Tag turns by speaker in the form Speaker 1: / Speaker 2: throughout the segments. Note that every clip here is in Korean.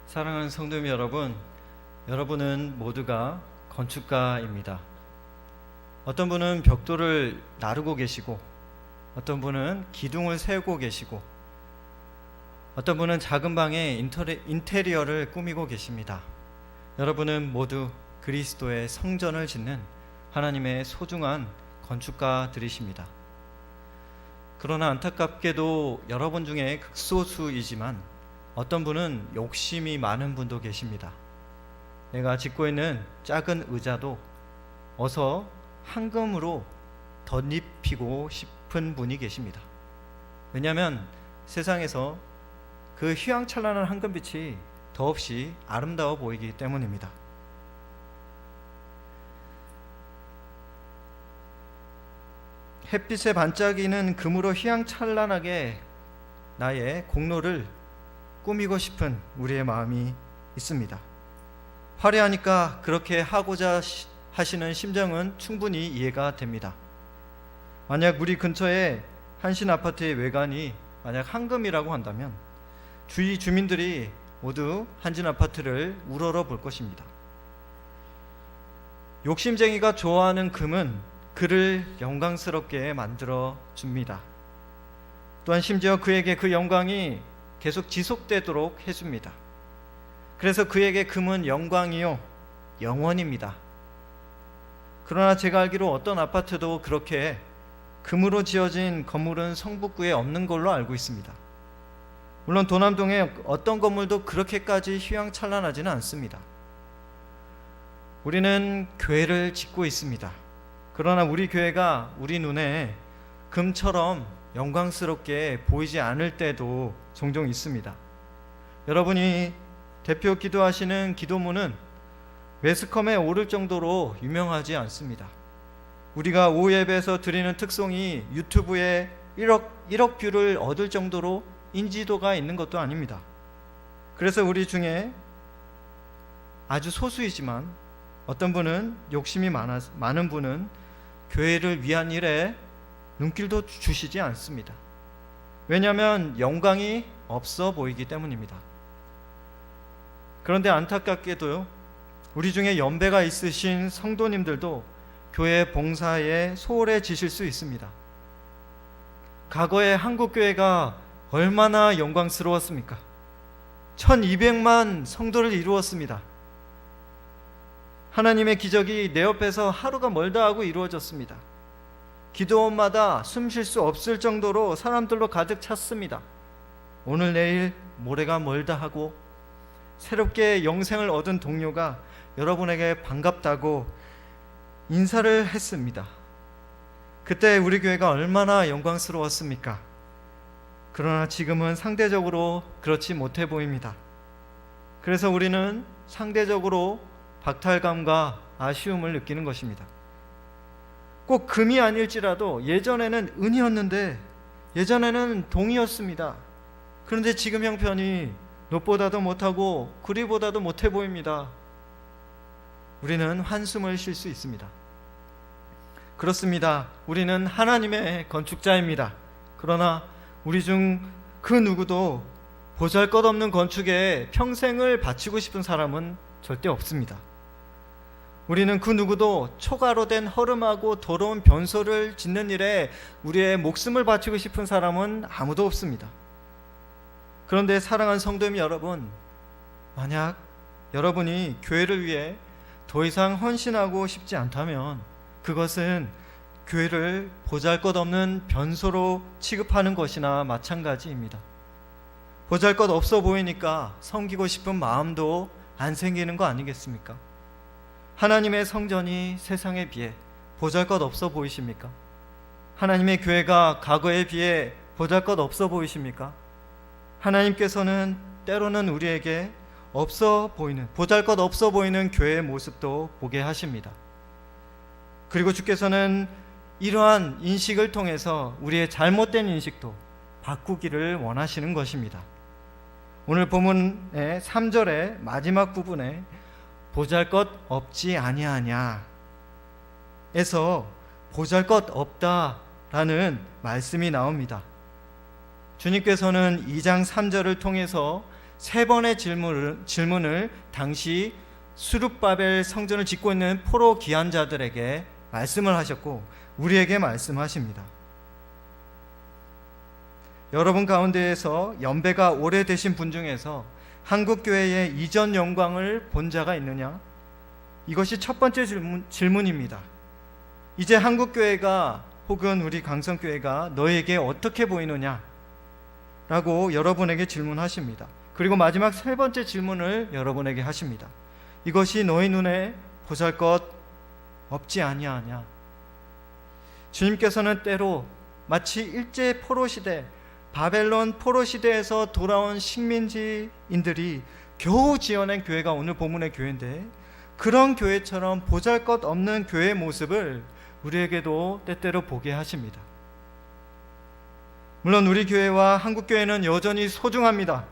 Speaker 1: 사랑하는 성도님 여러분, 여러분은 모두가 건축가입니다. 어떤 분은 벽돌을 나르고 계시고, 어떤 분은 기둥을 세우고 계시고, 어떤 분은 작은 방에 인테리어를 꾸미고 계십니다. 여러분은 모두 그리스도의 성전을 짓는 하나님의 소중한 건축가들이십니다. 그러나 안타깝게도 여러분 중에 극소수이지만 어떤 분은 욕심이 많은 분도 계십니다. 내가 짓고 있는 작은 의자도 어서 황금으로 덧입히고 싶은 분이 계십니다. 왜냐하면 세상에서 그 휘황찬란한 황금빛이 더없이 아름다워 보이기 때문입니다. 햇빛에 반짝이는 금으로 휘황찬란하게 나의 공로를 꾸미고 싶은 우리의 마음이 있습니다. 화려하니까 그렇게 하고자 하시는 심정은 충분히 이해가 됩니다. 만약 우리 근처에 한신 아파트의 외관이 만약 황금이라고 한다면 주위 주민들이 모두 한진 아파트를 우러러 볼 것입니다. 욕심쟁이가 좋아하는 금은 그를 영광스럽게 만들어 줍니다. 또한 심지어 그에게 그 영광이 계속 지속되도록 해줍니다. 그래서 그에게 금은 영광이요 영원입니다. 그러나 제가 알기로 어떤 아파트도 그렇게 금으로 지어진 건물은 성북구에 없는 걸로 알고 있습니다. 물론 도남동의 어떤 건물도 그렇게까지 휘황찬란하지는 않습니다. 우리는 교회를 짓고 있습니다. 그러나 우리 교회가 우리 눈에 금처럼 영광스럽게 보이지 않을 때도 종종 있습니다. 여러분이 대표 기도하시는 기도문은 매스컴에 오를 정도로 유명하지 않습니다. 우리가 오후 예배에서 드리는 특송이 유튜브에 1억 뷰를 얻을 정도로 인지도가 있는 것도 아닙니다. 그래서 우리 중에 아주 소수이지만 어떤 분은 욕심이 많은 분은 교회를 위한 일에 눈길도 주시지 않습니다. 왜냐하면 영광이 없어 보이기 때문입니다. 그런데 안타깝게도 우리 중에 연배가 있으신 성도님들도 교회 봉사에 소홀해지실 수 있습니다. 과거에 한국교회가 얼마나 영광스러웠습니까? 1200만 성도를 이루었습니다. 하나님의 기적이 내 옆에서 하루가 멀다 하고 이루어졌습니다. 기도원마다 숨 쉴 수 없을 정도로 사람들로 가득 찼습니다. 오늘 내일 모레가 멀다 하고 새롭게 영생을 얻은 동료가 여러분에게 반갑다고 인사를 했습니다. 그때 우리 교회가 얼마나 영광스러웠습니까? 그러나 지금은 상대적으로 그렇지 못해 보입니다. 그래서 우리는 상대적으로 박탈감과 아쉬움을 느끼는 것입니다. 꼭 금이 아닐지라도 예전에는 은이었는데, 예전에는 동이었습니다. 그런데 지금 형편이 놋보다도 못하고 구리보다도 못해 보입니다. 우리는 한숨을 쉴 수 있습니다. 그렇습니다. 우리는 하나님의 건축자입니다. 그러나 우리 중 그 누구도 보잘것없는 건축에 평생을 바치고 싶은 사람은 절대 없습니다. 우리는 그 누구도 초가로 된 허름하고 더러운 변소를 짓는 일에 우리의 목숨을 바치고 싶은 사람은 아무도 없습니다. 그런데 사랑하는 성도님 여러분, 만약 여러분이 교회를 위해 더 이상 헌신하고 싶지 않다면 그것은 교회를 보잘것없는 변소로 취급하는 것이나 마찬가지입니다. 보잘것없어 보이니까 섬기고 싶은 마음도 안 생기는 거 아니겠습니까? 하나님의 성전이 세상에 비해 보잘것없어 보이십니까? 하나님의 교회가 과거에 비해 보잘것없어 보이십니까? 하나님께서는 때로는 우리에게 보잘것없어 보이는 교회의 모습도 보게 하십니다. 그리고 주께서는 이러한 인식을 통해서 우리의 잘못된 인식도 바꾸기를 원하시는 것입니다. 오늘 본문의 3절의 마지막 부분에 보잘것 없지 아니하냐 에서 보잘것 없다라는 말씀이 나옵니다. 주님께서는 2장 3절을 통해서 세 번의 질문을 당시 수룹바벨 성전을 짓고 있는 포로 기한자들에게 말씀을 하셨고 우리에게 말씀하십니다. 여러분 가운데에서 연배가 오래되신 분 중에서 한국교회의 이전 영광을 본 자가 있느냐? 이것이 첫 번째 질문입니다. 이제 한국교회가 혹은 우리 강성교회가 너에게 어떻게 보이느냐? 라고 여러분에게 질문하십니다. 그리고 마지막 세 번째 질문을 여러분에게 하십니다. 이것이 너희 눈에 보잘것 없지 아니하냐? 주님께서는 때로 마치 일제 포로시대, 바벨론 포로시대에서 돌아온 식민지인들이 겨우 지어낸 교회가 오늘 본문의 교회인데, 그런 교회처럼 보잘것없는 교회의 모습을 우리에게도 때때로 보게 하십니다. 물론 우리 교회와 한국교회는 여전히 소중합니다.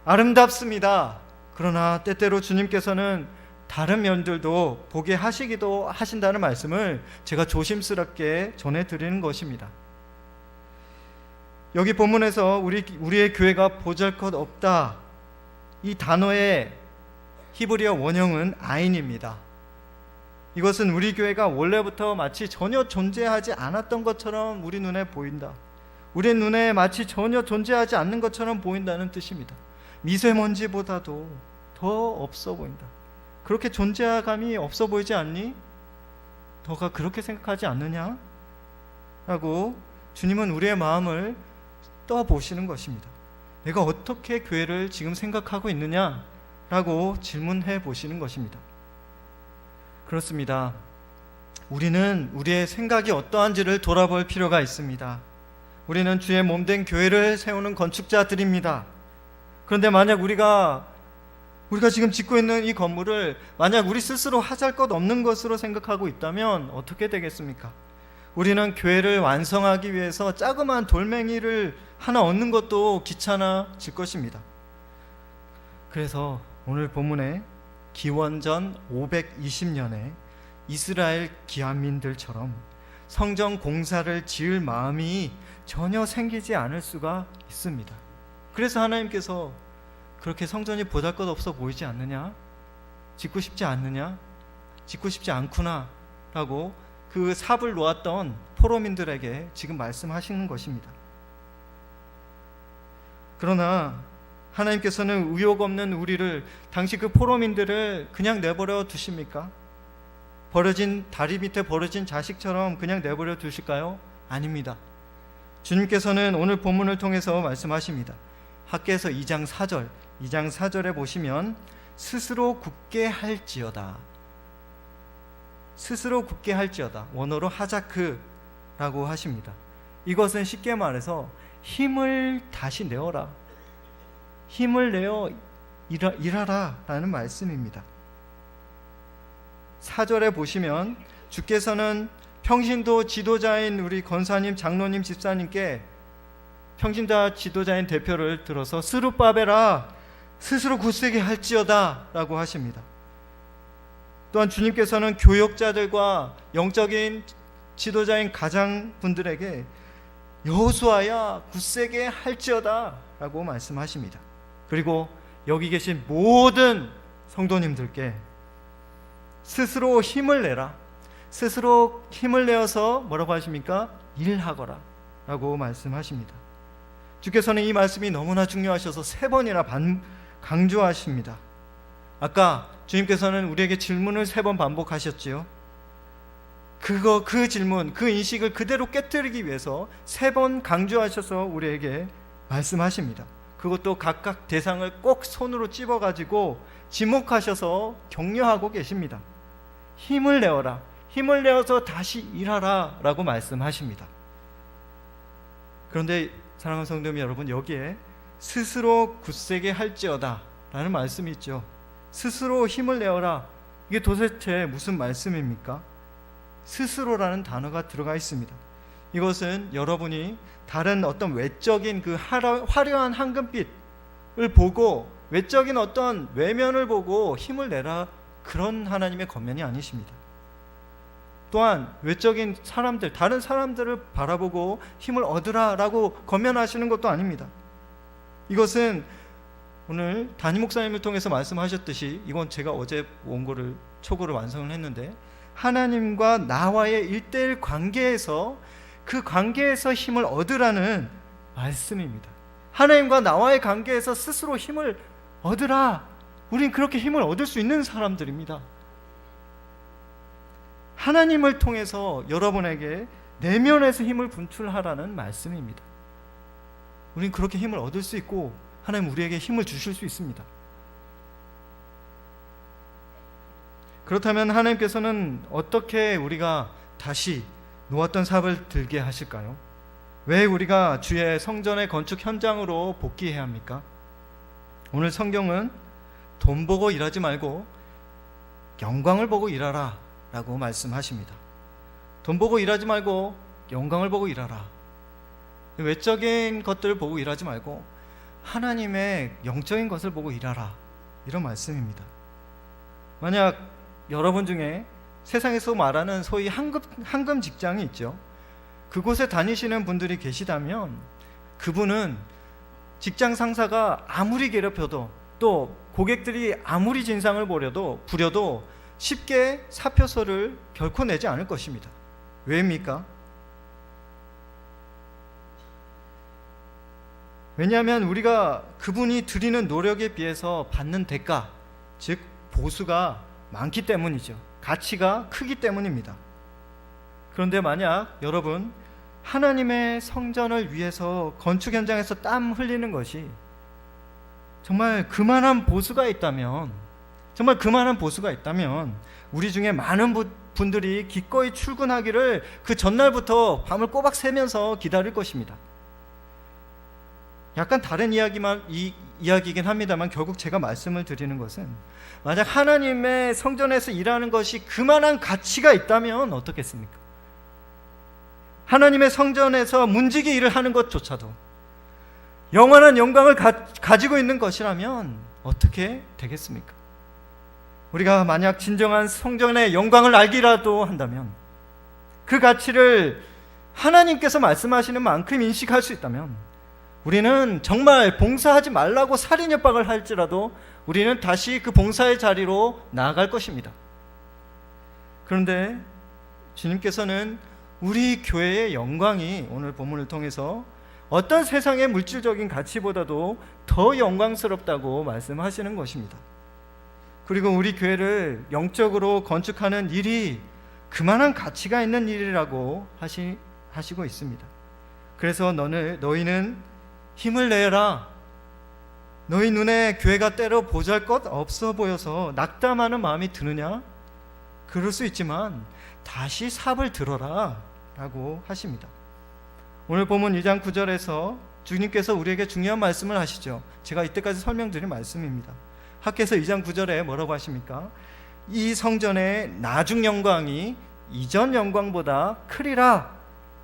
Speaker 1: 아름답습니다. 그러나 때때로 주님께서는 다른 면들도 보게 하시기도 하신다는 말씀을 제가 조심스럽게 전해드리는 것입니다. 여기 본문에서 우리의 교회가 보잘것없다, 이 단어의 히브리어 원형은 아인입니다. 이것은 우리 교회가 원래부터 마치 전혀 존재하지 않았던 것처럼 우리 눈에 보인다. 우리 눈에 마치 전혀 존재하지 않는 것처럼 보인다는 뜻입니다. 미세먼지보다도 더 없어 보인다. 그렇게 존재감이 없어 보이지 않니? 너가 그렇게 생각하지 않느냐? 라고 주님은 우리의 마음을 떠보시는 것입니다. 내가 어떻게 교회를 지금 생각하고 있느냐? 라고 질문해 보시는 것입니다. 그렇습니다. 우리는 우리의 생각이 어떠한지를 돌아볼 필요가 있습니다. 우리는 주의 몸된 교회를 세우는 건축자들입니다. 그런데 만약 우리가 지금 짓고 있는 이 건물을 만약 우리 스스로 하잘 것 없는 것으로 생각하고 있다면 어떻게 되겠습니까? 우리는 교회를 완성하기 위해서 자그마한 돌멩이를 하나 얻는 것도 귀찮아질 것입니다. 그래서 오늘 본문에 기원전 520년에 이스라엘 기한민들처럼 성전 공사를 지을 마음이 전혀 생기지 않을 수가 있습니다. 그래서 하나님께서 그렇게 성전이 보잘것없어 보이지 않느냐? 짓고 싶지 않느냐? 짓고 싶지 않구나 라고 그 삽을 놓았던 포로민들에게 지금 말씀하시는 것입니다. 그러나 하나님께서는 의욕 없는 우리를, 당시 그 포로민들을 그냥 내버려 두십니까? 다리 밑에 버려진 자식처럼 그냥 내버려 두실까요? 아닙니다. 주님께서는 오늘 본문을 통해서 말씀하십니다. 학개서 2장 4절에 보시면 스스로 굳게 할지어다. 스스로 굳게 할지어다. 원어로 하자크라고 하십니다. 이것은 쉽게 말해서 힘을 다시 내어라. 힘을 내어 일하라 라는 말씀입니다. 4절에 보시면 주께서는 평신도 지도자인 우리 권사님, 장로님, 집사님께 평신도 지도자인 대표를 들어서 스룹바벨아 스스로 굳세게 할지어다 라고 하십니다. 또한 주님께서는 교역자들과 영적인 지도자인 가장분들에게 여호수아야 굳세게 할지어다 라고 말씀하십니다. 그리고 여기 계신 모든 성도님들께 스스로 힘을 내라. 스스로 힘을 내어서 뭐라고 하십니까? 일하거라 라고 말씀하십니다. 주께서는 이 말씀이 너무나 중요하셔서 3번이나 강조하십니다. 아까 주님께서는 우리에게 질문을 3번 반복하셨지요. 그 질문, 그 인식을 그대로 깨뜨리기 위해서 3번 강조하셔서 우리에게 말씀하십니다. 그것도 각각 대상을 꼭 손으로 찝어가지고 지목하셔서 격려하고 계십니다. 힘을 내어라. 힘을 내어서 다시 일하라 라고 말씀하십니다. 그런데 사랑하는 성도님 여러분, 여기에 스스로 굳세게 할지어다 라는 말씀이 있죠. 스스로 힘을 내어라. 이게 도대체 무슨 말씀입니까? 스스로라는 단어가 들어가 있습니다. 이것은 여러분이 다른 어떤 외적인 그 화려한 황금빛을 보고, 외적인 어떤 외면을 보고 힘을 내라, 그런 하나님의 권면이 아니십니다. 또한 외적인 사람들, 다른 사람들을 바라보고 힘을 얻으라 라고 권면하시는 것도 아닙니다. 이것은 오늘 담임 목사님을 통해서 말씀하셨듯이 이건 제가 어제 원고를 초고를 완성을 했는데 하나님과 나와의 1:1 관계에서 그 관계에서 힘을 얻으라는 말씀입니다. 하나님과 나와의 관계에서 스스로 힘을 얻으라. 우린 그렇게 힘을 얻을 수 있는 사람들입니다. 하나님을 통해서 여러분에게 내면에서 힘을 분출하라는 말씀입니다. 우린 그렇게 힘을 얻을 수 있고 하나님 우리에게 힘을 주실 수 있습니다. 그렇다면 하나님께서는 어떻게 우리가 다시 놓았던 삽을 들게 하실까요? 왜 우리가 주의 성전의 건축 현장으로 복귀해야 합니까? 오늘 성경은 돈 보고 일하지 말고 영광을 보고 일하라 라고 말씀하십니다. 돈 보고 일하지 말고 영광을 보고 일하라. 외적인 것들을 보고 일하지 말고 하나님의 영적인 것을 보고 일하라, 이런 말씀입니다. 만약 여러분 중에 세상에서 말하는 소위 황금 직장이 있죠. 그곳에 다니시는 분들이 계시다면 그분은 직장 상사가 아무리 괴롭혀도 또 고객들이 아무리 진상을 부려도 쉽게 사표서를 결코 내지 않을 것입니다. 왜입니까? 왜냐하면 우리가 그분이 드리는 노력에 비해서 받는 대가, 즉 보수가 많기 때문이죠. 가치가 크기 때문입니다. 그런데 만약 여러분 하나님의 성전을 위해서 건축 현장에서 땀 흘리는 것이 정말 그만한 보수가 있다면 우리 중에 많은 분들이 기꺼이 출근하기를 그 전날부터 밤을 꼬박 새면서 기다릴 것입니다. 약간 다른 이야기이긴 합니다만 결국 제가 말씀을 드리는 것은 만약 하나님의 성전에서 일하는 것이 그만한 가치가 있다면 어떻겠습니까? 하나님의 성전에서 문지기 일을 하는 것조차도 영원한 영광을 가지고 있는 것이라면 어떻게 되겠습니까? 우리가 만약 진정한 성전의 영광을 알기라도 한다면, 그 가치를 하나님께서 말씀하시는 만큼 인식할 수 있다면 우리는 정말 봉사하지 말라고 살인협박을 할지라도 우리는 다시 그 봉사의 자리로 나아갈 것입니다. 그런데 주님께서는 우리 교회의 영광이 오늘 본문을 통해서 어떤 세상의 물질적인 가치보다도 더 영광스럽다고 말씀하시는 것입니다. 그리고 우리 교회를 영적으로 건축하는 일이 그만한 가치가 있는 일이라고 하시고 있습니다. 그래서 너희는 힘을 내라. 너희 눈에 교회가 때로 보잘것 없어 보여서 낙담하는 마음이 드느냐? 그럴 수 있지만 다시 삽을 들어라 라고 하십니다. 오늘 본문 2장 9절에서 주님께서 우리에게 중요한 말씀을 하시죠. 제가 이때까지 설명드린 말씀입니다. 학께서 2장 9절에 뭐라고 하십니까? 이 성전의 나중 영광이 이전 영광보다 크리라,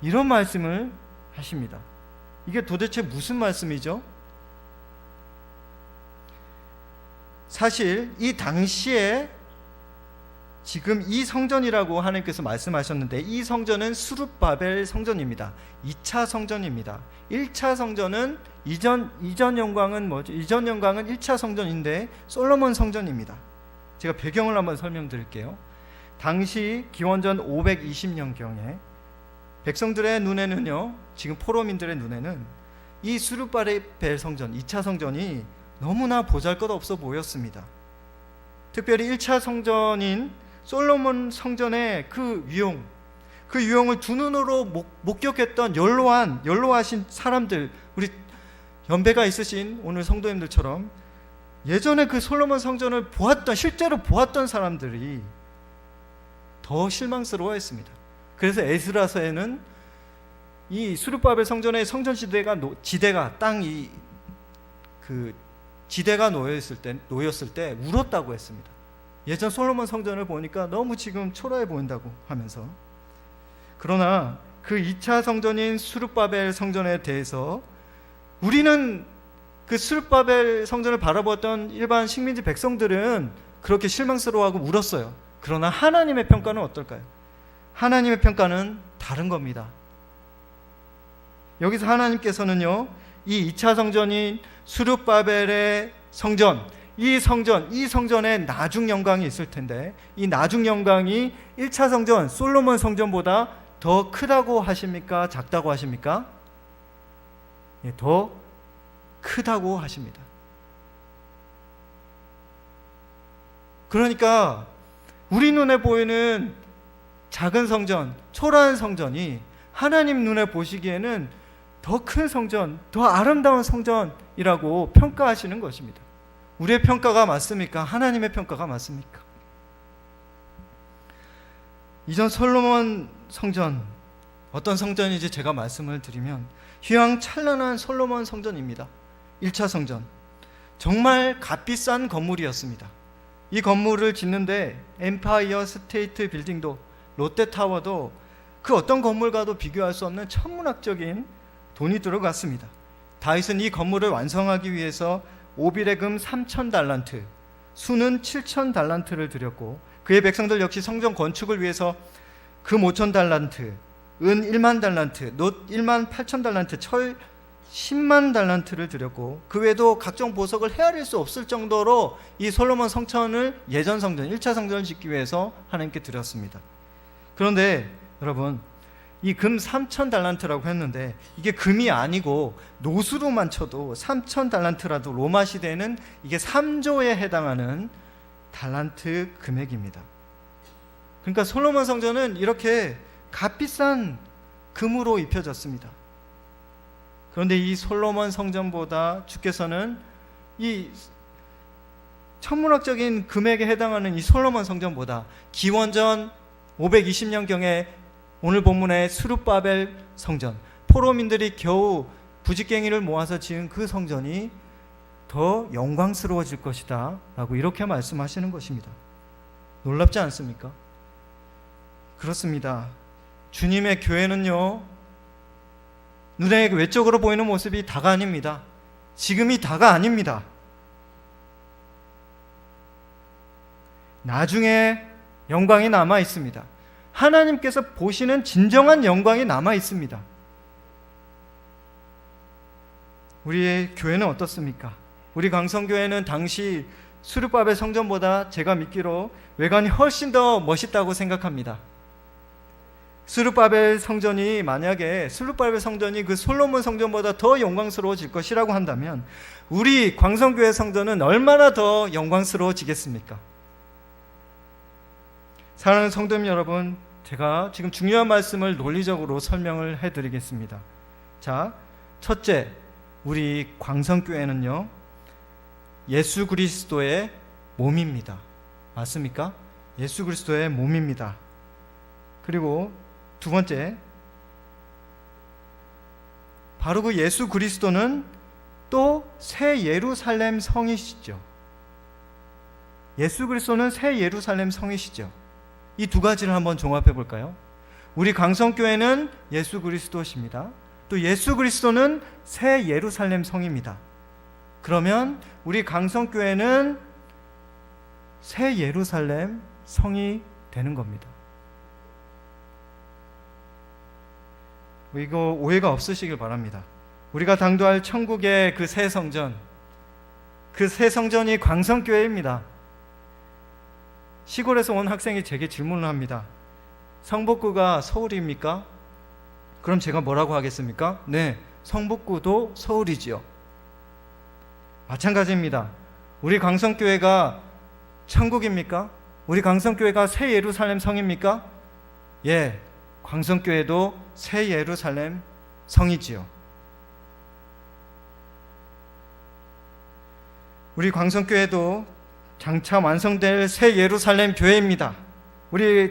Speaker 1: 이런 말씀을 하십니다. 이게 도대체 무슨 말씀이죠? 사실 이 당시에 지금 이 성전이라고 하나님께서 말씀하셨는데, 이 성전은 수룹바벨 성전입니다. 2차 성전입니다. 1차 성전은 이전 영광은 뭐죠? 이전 영광은 1차 성전인데 솔로몬 성전입니다. 제가 배경을 한번 설명드릴게요. 당시 기원전 520년경에 백성들의 눈에는요, 지금 포로민들의 눈에는 이 수룹바벨 성전, 2차 성전이 너무나 보잘것없어 보였습니다. 특별히 1차 성전인 솔로몬 성전의 그 유용을 두 눈으로 목격했던 연로하신 사람들, 우리 연배가 있으신 오늘 성도님들처럼 예전에 그 솔로몬 성전을 실제로 보았던 사람들이 더 실망스러워했습니다. 그래서 에스라서에는 이 수룹바벨 성전의 성전 지대가 놓였을 때 울었다고 했습니다. 예전 솔로몬 성전을 보니까 너무 지금 초라해 보인다고 하면서. 그러나 그 2차 성전인 수룹바벨 성전에 대해서 우리는 그 수룹바벨 성전을 바라보았던 일반 식민지 백성들은 그렇게 실망스러워하고 울었어요. 그러나 하나님의 평가는 어떨까요? 하나님의 평가는 다른 겁니다. 여기서 하나님께서는요, 이 2차 성전인 수룹바벨의 성전, 이 성전에 나중 영광이 있을 텐데 이 나중 영광이 1차 성전 솔로몬 성전보다 더 크다고 하십니까? 작다고 하십니까? 예, 더 크다고 하십니다. 그러니까 우리 눈에 보이는 작은 성전, 초라한 성전이 하나님 눈에 보시기에는 더 큰 성전, 더 아름다운 성전이라고 평가하시는 것입니다. 우리의 평가가 맞습니까? 하나님의 평가가 맞습니까? 이전 솔로몬 성전, 어떤 성전인지 제가 말씀을 드리면 휘황찬란한 솔로몬 성전입니다. 1차 성전, 정말 값비싼 건물이었습니다. 이 건물을 짓는데 엠파이어 스테이트 빌딩도, 롯데타워도 그 어떤 건물과도 비교할 수 없는 천문학적인 돈이 들어갔습니다. 다윗은 이 건물을 완성하기 위해서 오빌의 금 3,000달란트, 수는 7,000달란트를 들였고 그의 백성들 역시 성전 건축을 위해서 금 5,000달란트, 은 1만 달란트, 놋 1만 8,000달란트, 철 10만 달란트를 들였고 그 외에도 각종 보석을 헤아릴 수 없을 정도로 이 솔로몬 성전을 예전 성전, 1차 성전을 짓기 위해서 하나님께 드렸습니다. 그런데 여러분, 이 금 3,000달란트라고 했는데 이게 금이 아니고 노수로만 쳐도 3,000달란트라도 로마 시대에는 이게 3조에 해당하는 달란트 금액입니다. 그러니까 솔로몬 성전은 이렇게 값비싼 금으로 입혀졌습니다. 그런데 이 솔로몬 성전보다 주께서는 이 천문학적인 금액에 해당하는 이 솔로몬 성전보다 기원전 520년경에 오늘 본문의 스룹바벨 성전, 포로민들이 겨우 부직갱이를 모아서 지은 그 성전이 더 영광스러워질 것이다 라고 이렇게 말씀하시는 것입니다. 놀랍지 않습니까? 그렇습니다. 주님의 교회는요, 눈에 외적으로 보이는 모습이 다가 아닙니다. 지금이 다가 아닙니다. 나중에 영광이 남아 있습니다. 하나님께서 보시는 진정한 영광이 남아 있습니다. 우리의 교회는 어떻습니까? 우리 강성교회는 당시 수르바벨 성전보다 제가 믿기로 외관이 훨씬 더 멋있다고 생각합니다. 수르바벨 성전이 만약에 수르바벨 성전이 그 솔로몬 성전보다 더 영광스러워질 것이라고 한다면 우리 광성교회 성전은 얼마나 더 영광스러워지겠습니까? 사랑하는 성도님 여러분, 제가 지금 중요한 말씀을 논리적으로 설명을 해드리겠습니다. 자, 첫째, 우리 광성교회는요, 예수 그리스도의 몸입니다. 맞습니까? 예수 그리스도의 몸입니다. 그리고 두 번째, 바로 그 예수 그리스도는 또 새 예루살렘 성이시죠. 예수 그리스도는 새 예루살렘 성이시죠. 이 두 가지를 한번 종합해 볼까요? 우리 강성교회는 예수 그리스도십니다. 또 예수 그리스도는 새 예루살렘 성입니다. 그러면 우리 강성교회는 새 예루살렘 성이 되는 겁니다. 이거 오해가 없으시길 바랍니다. 우리가 당도할 천국의 그 새 성전, 그 새 성전이 광성교회입니다. 시골에서 온 학생이 제게 질문을 합니다. 성북구가 서울입니까? 그럼 제가 뭐라고 하겠습니까? 네, 성북구도 서울이지요. 마찬가지입니다. 우리 광성교회가 천국입니까? 우리 광성교회가 새 예루살렘 성입니까? 예, 광성교회도 새 예루살렘 성이지요. 우리 광성교회도 장차 완성될 새 예루살렘 교회입니다.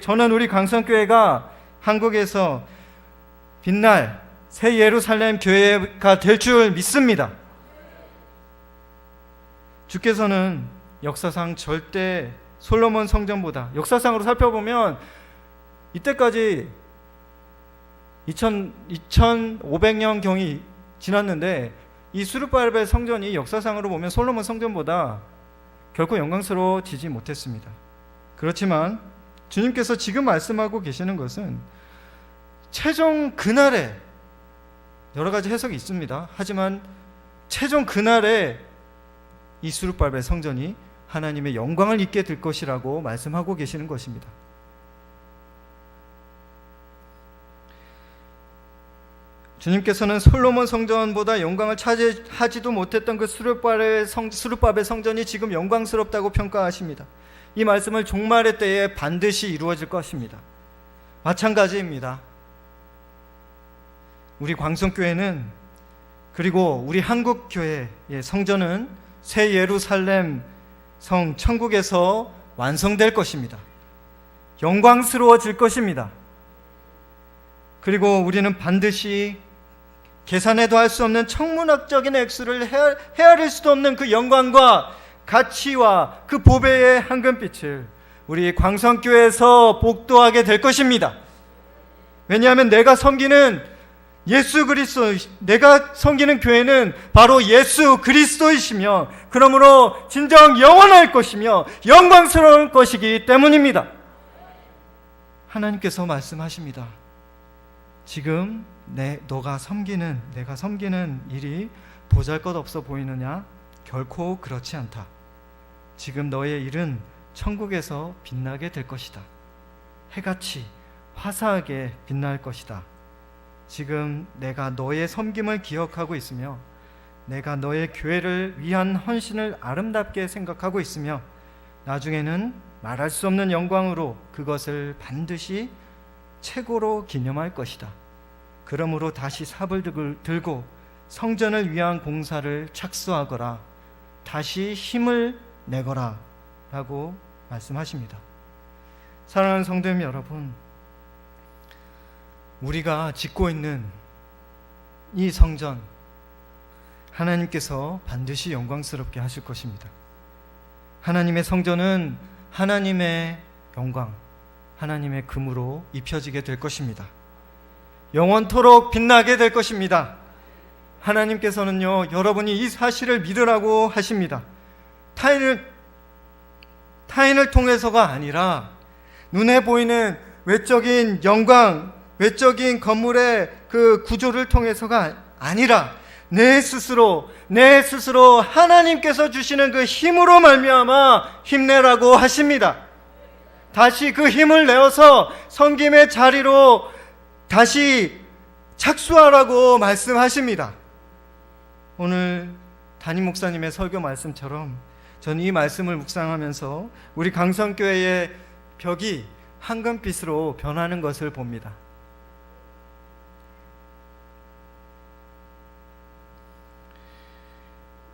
Speaker 1: 저는 우리 광성교회가 한국에서 빛날 새 예루살렘 교회가 될 줄 믿습니다. 주께서는 역사상 절대 솔로몬 성전보다, 역사상으로 살펴보면 이때까지 2500년경이 지났는데 이 수르바벨 성전이 역사상으로 보면 솔로몬 성전보다 결코 영광스러워지지 못했습니다. 그렇지만 주님께서 지금 말씀하고 계시는 것은 최종 그날에, 여러 가지 해석이 있습니다. 하지만 최종 그날에 이 수룹바벨 성전이 하나님의 영광을 입게 될 것이라고 말씀하고 계시는 것입니다. 주님께서는 솔로몬 성전보다 영광을 차지하지도 못했던 그 수룹바벨 성전이 지금 영광스럽다고 평가하십니다. 이 말씀을 종말의 때에 반드시 이루어질 것입니다. 마찬가지입니다. 우리 광성교회는, 그리고 우리 한국교회의 성전은 새 예루살렘 성 천국에서 완성될 것입니다. 영광스러워질 것입니다. 그리고 우리는 반드시 계산해도 할 수 없는 천문학적인 액수를 헤아릴 수도 없는 그 영광과 가치와 그 보배의 황금빛을 우리 광성교회에서 복도하게 될 것입니다. 왜냐하면 내가 섬기는 예수 그리스도, 내가 섬기는 교회는 바로 예수 그리스도이시며, 그러므로 진정 영원할 것이며 영광스러울 것이기 때문입니다. 하나님께서 말씀하십니다. 지금 내가 섬기는 일이 보잘것없어 보이느냐? 결코 그렇지 않다. 지금 너의 일은 천국에서 빛나게 될 것이다. 해같이 화사하게 빛날 것이다. 지금 내가 너의 섬김을 기억하고 있으며, 내가 너의 교회를 위한 헌신을 아름답게 생각하고 있으며, 나중에는 말할 수 없는 영광으로 그것을 반드시 최고로 기념할 것이다. 그러므로 다시 삽을 들고 성전을 위한 공사를 착수하거라. 다시 힘을 내거라 라고 말씀하십니다. 사랑하는 성도님 여러분, 우리가 짓고 있는 이 성전, 하나님께서 반드시 영광스럽게 하실 것입니다. 하나님의 성전은 하나님의 영광, 하나님의 금으로 입혀지게 될 것입니다. 영원토록 빛나게 될 것입니다. 하나님께서는요, 여러분이 이 사실을 믿으라고 하십니다. 타인을 통해서가 아니라 눈에 보이는 외적인 영광, 외적인 건물의 그 구조를 통해서가 아니라 내 스스로 하나님께서 주시는 그 힘으로 말미암아 힘내라고 하십니다. 다시 그 힘을 내어서 섬김의 자리로 다시 착수하라고 말씀하십니다. 오늘 담임 목사님의 설교 말씀처럼 저는 이 말씀을 묵상하면서 우리 강성교회의 벽이 황금빛으로 변하는 것을 봅니다.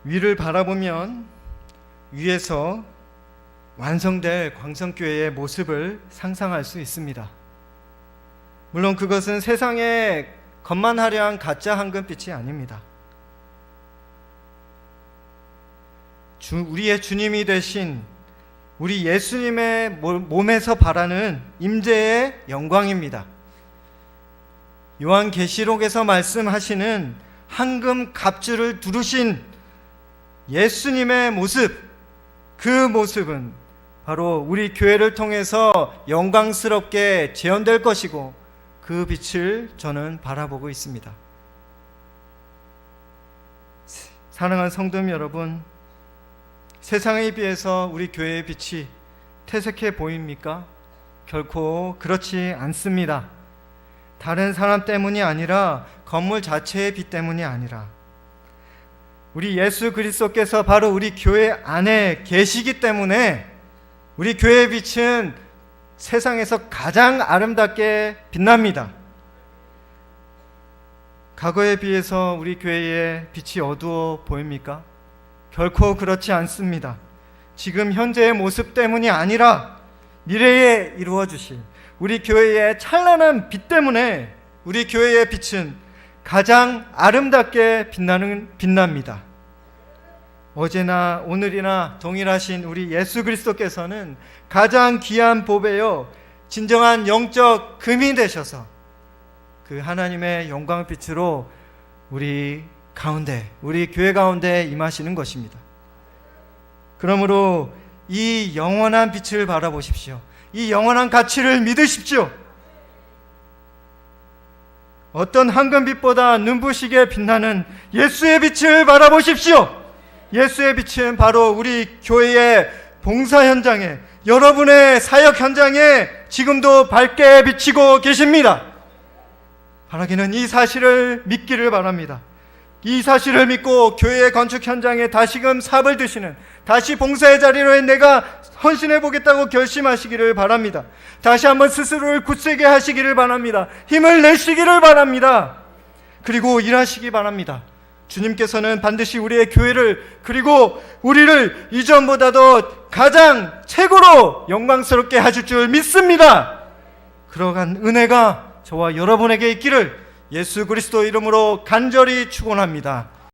Speaker 1: 위를 바라보면 위에서 완성될 광성교회의 모습을 상상할 수 있습니다. 물론 그것은 세상의 겉만 화려한 가짜 황금빛이 아닙니다. 우리의 주님이 되신 우리 예수님의 몸에서 바라는 임재의 영광입니다. 요한계시록에서 말씀하시는 황금 갑주를 두르신 예수님의 모습, 그 모습은 바로 우리 교회를 통해서 영광스럽게 재현될 것이고, 그 빛을 저는 바라보고 있습니다. 사랑하는 성도님 여러분, 세상에 비해서 우리 교회의 빛이 퇴색해 보입니까? 결코 그렇지 않습니다. 다른 사람 때문이 아니라, 건물 자체의 빛 때문이 아니라, 우리 예수 그리스도께서 바로 우리 교회 안에 계시기 때문에 우리 교회의 빛은 세상에서 가장 아름답게 빛납니다. 과거에 비해서 우리 교회의 빛이 어두워 보입니까? 결코 그렇지 않습니다. 지금 현재의 모습 때문이 아니라 미래에 이루어 주실 우리 교회의 찬란한 빛 때문에 우리 교회의 빛은 가장 아름답게 빛납니다. 어제나 오늘이나 동일하신 우리 예수 그리스도께서는 가장 귀한 보배요 진정한 영적 금이 되셔서 그 하나님의 영광빛으로 우리 교회 가운데 임하시는 것입니다. 그러므로 이 영원한 빛을 바라보십시오. 이 영원한 가치를 믿으십시오. 어떤 황금빛보다 눈부시게 빛나는 예수의 빛을 바라보십시오. 예수의 빛은 바로 우리 교회의 봉사 현장에, 여러분의 사역 현장에 지금도 밝게 비치고 계십니다. 바라기는 이 사실을 믿기를 바랍니다. 이 사실을 믿고 교회의 건축 현장에 다시금 삽을 드시는, 다시 봉사의 자리로 내가 헌신해 보겠다고 결심하시기를 바랍니다. 다시 한번 스스로를 굳세게 하시기를 바랍니다. 힘을 내시기를 바랍니다. 그리고 일하시기 바랍니다. 주님께서는 반드시 우리의 교회를, 그리고 우리를 이전보다도 가장 최고로 영광스럽게 하실 줄 믿습니다. 그러한 은혜가 저와 여러분에게 있기를 예수 그리스도 이름으로 간절히 축원합니다.